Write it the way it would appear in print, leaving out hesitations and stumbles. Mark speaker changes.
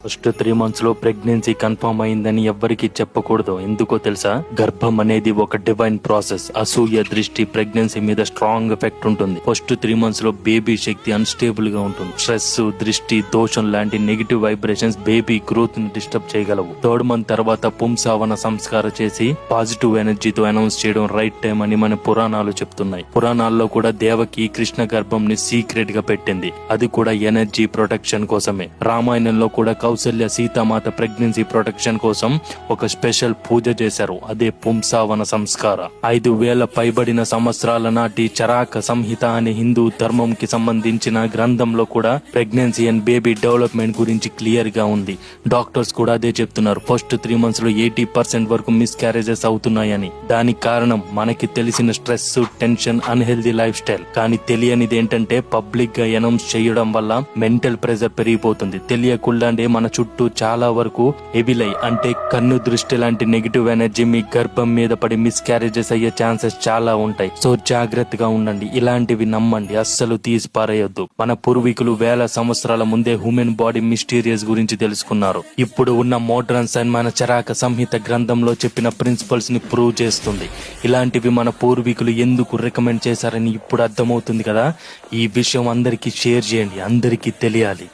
Speaker 1: First 3 months లో pregnancy confirm అయిందని ఎవ్వరికి చెప్పకూడదు. ఎందుకో తెలుసా? గర్భం అనేది ఒక డివైన్ ప్రాసెస్. అసూయ దృష్టి ప్రెగ్నెన్సీ మీద స్ట్రాంగ్ ఎఫెక్ట్ ఉంటుంది. ఫస్ట్ 3 months లో బేబీ శక్తి అన్స్టేబుల్ గా ఉంటుంది. స్ట్రెస్, దృష్టి దోషం లాంటి నెగిటివ్ వైబ్రేషన్స్ బేబీ గ్రోత్ ని డిస్టర్బ్ చేయగలవు. 3rd month తర్వాత పుంసావన సంస్కారం చేసి పాజిటివ్ ఎనర్జీతో అనౌన్స్ చేయడం రైట్ టైం అని మన పురాణాలు చెప్తున్నాయి. పురాణాల్లో కూడా దేవకి కృష్ణ గర్భం ని సీక్రెట్ గా పెట్టింది. అది కూడా ఎనర్జీ ప్రొటెక్షన్ కోసమే. రామాయణంలో కూడా కౌసల్య సీతామాత ప్రెగ్నెన్సీ ప్రొటెక్షన్ కోసం ఒక స్పెషల్ పూజ చేశారు. అదే పుంసావన సంస్కార. 5,000 పైబడిన సంవత్సరాల నాటి చరాక సంహిత అనే హిందూ ధర్మం కి సంబంధించిన గ్రంథంలో కూడా ప్రెగ్నెన్సీ అండ్ బేబీ డెవలప్మెంట్ గురించి క్లియర్ గా ఉంది. డాక్టర్స్ కూడా అదే చెప్తున్నారు. ఫస్ట్ 3 months లో 80% వరకు మిస్ క్యారేజెస్ అవుతున్నాయని. దానికి కారణం మనకి తెలిసిన stress, tension, unhealthy life style. కానీ తెలియనిది ఏంటంటే పబ్లిక్ గా అనౌన్స్ చేయడం వల్ల మెంటల్ ప్రెజర్ పెరిగిపోతుంది. తెలియకుండానే మన చుట్టూ చాలా వరకు ఎబిలై అంటే కన్ను దృష్టి లాంటి నెగిటివ్ ఎనర్జీ మీ గర్భం మీద పడి మిస్ క్యారేజెస్ అయ్యే ఛాన్సెస్ చాలా ఉంటాయి. సో జాగ్రత్తగా ఉండండి. ఇలాంటివి నమ్మండి, అస్సలు తీసి పారేయొద్దు. మన పూర్వీకులు వేల సంవత్సరాల ముందే హ్యూమన్ బాడీ మిస్టీరియస్ గురించి తెలుసుకున్నారు. ఇప్పుడు ఉన్న మోడర్న్ సైన్స్ మన చరాక సంహిత గ్రంథంలో చెప్పిన ప్రిన్సిపల్స్ ని ప్రూవ్ చేస్తుంది. ఇలాంటివి మన పూర్వీకులు ఎందుకు రికమెండ్ చేశారని ఇప్పుడు అర్థమవుతుంది కదా. ఈ విషయం అందరికీ షేర్ చేయండి, అందరికీ తెలియాలి.